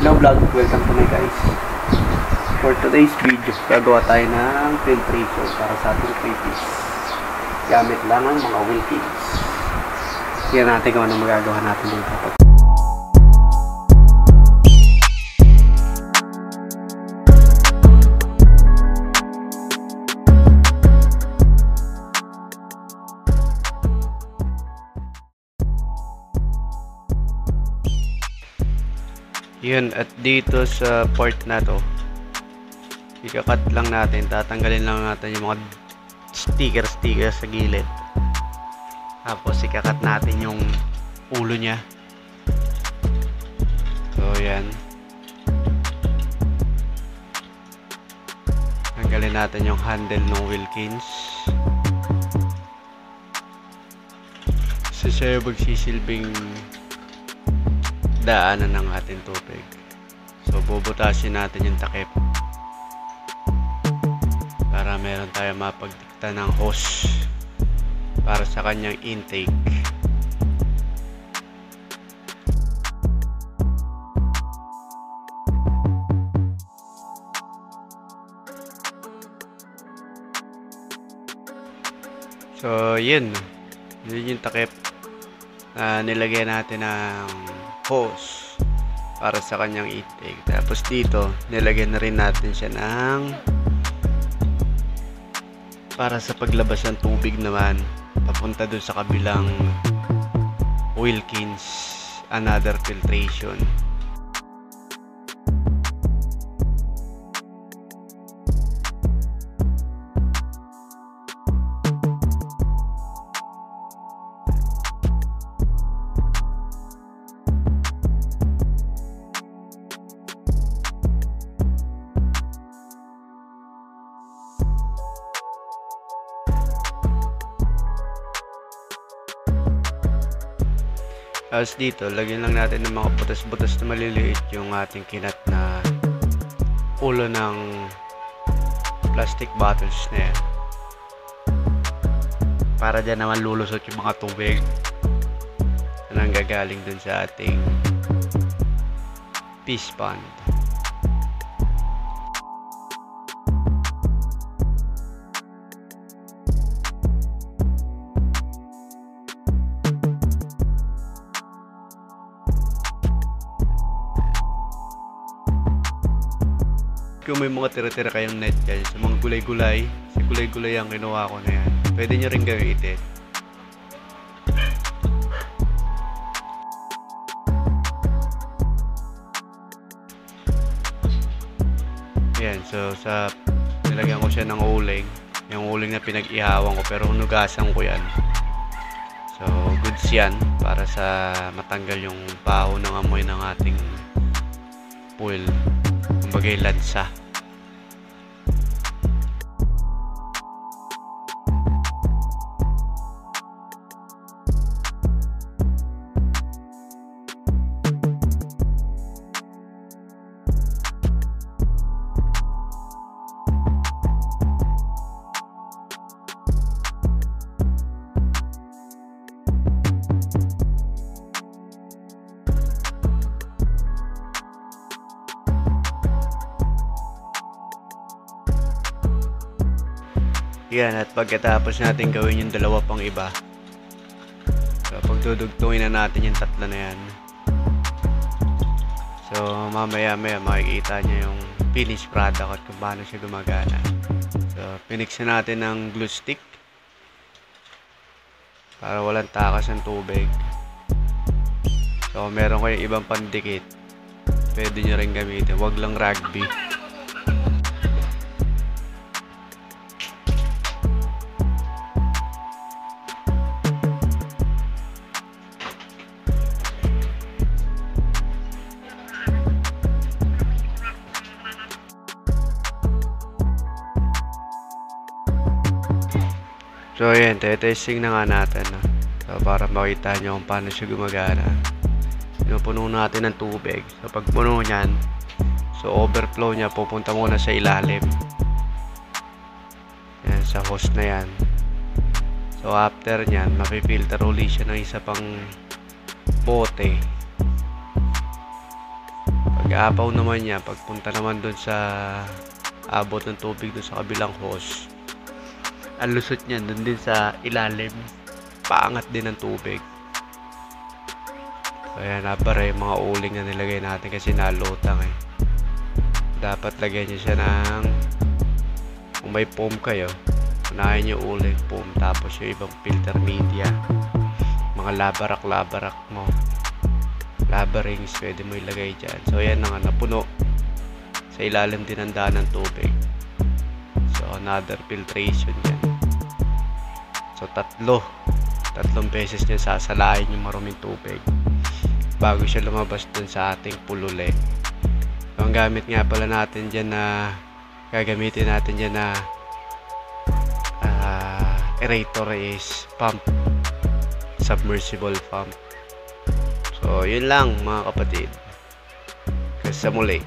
Hello vlog, welcome to my guys. For today's video, gagawa tayo ng filtration para sa ating crayfish. Gamit lang ang mga Wilkins. Tingnan natin kung ano magagawa natin dito. Yun, at dito sa part na to, ikakat lang natin, tatanggalin lang natin yung mga sticker sa gilid. Tapos ikakat natin yung ulo nya. So yan, tanggalin natin yung handle ng Wilkins. So siya yung magsisilbing daanan ng ating tubig. So bubutasin natin yung takip para meron tayo mapagdikta ng hose para sa kanyang intake. So yun yung takip na nilagay natin ng hose para sa kanyang intake. Tapos dito nilagyan na rin natin siya ng para sa paglabas ng tubig naman papunta dun sa kabilang Wilkins, another filtration. Tapos dito, lagyan lang natin ng mga butas-butas na maliliit yung ating kinat na ulo ng plastic bottles na yan. Para dyan naman lulusot yung mga tubig na nanggagaling dun sa ating fish pond. Kung may mga tira-tira kayong net guys, sa mga gulay-gulay, si gulay-gulay ang kinuha ko na yan, pwede nyo rin gamitin. Yan, so sa nilagyan ko siya ng uling, yung uling na pinag-ihawan ko, pero hunugasan ko yan. So goods yan para sa matanggal yung baho ng amoy ng ating pool, kumbagay lansa. Yan, at pagkatapos natin gawin yung dalawa pang iba, so pagdudugtungin na natin yung tatlo na yan. So mamaya makikita nyo yung finished product at kung paano siya gumagana. So pinix na natin ng glue stick para walang takas ng tubig. So meron kayong ibang pandikit, pwede nyo rin gamitin, wag lang rugby. So ayan, testing na nga natin, no? So para makita nyo kung paano siya gumagana. Pinupuno natin ng tubig. So pag puno nyan, so overflow nya pupunta muna sa ilalim. Yan, sa hose na yan. So after nyan, mapipilter ulit siya ng isa pang bote. Pag-aapaw naman niya, pagpunta naman dun sa abot ng tubig dun sa kabilang hose, ang lusot niya dun din sa ilalim, paangat din ng tubig. Kaya napare mga uling na nilagay natin kasi nalutang eh. Dapat lagyan niyo siya ng, kung may foam kayo, unahin niyo uling foam, tapos yung ibang filter media, mga labarak mo, lava rings, pwede mo ilagay dyan. So yan na nga, napuno sa ilalim din ang daan ng tubig. So another filtration yan. So tatlong beses niya sasalain yung maruming tubig bago siya lumabas dun sa ating pulule. So, ang gamit nga pala natin dyan na gagamitin natin dyan na aerator is pump, submersible pump. So yun lang mga kapatid, kasi sa muli.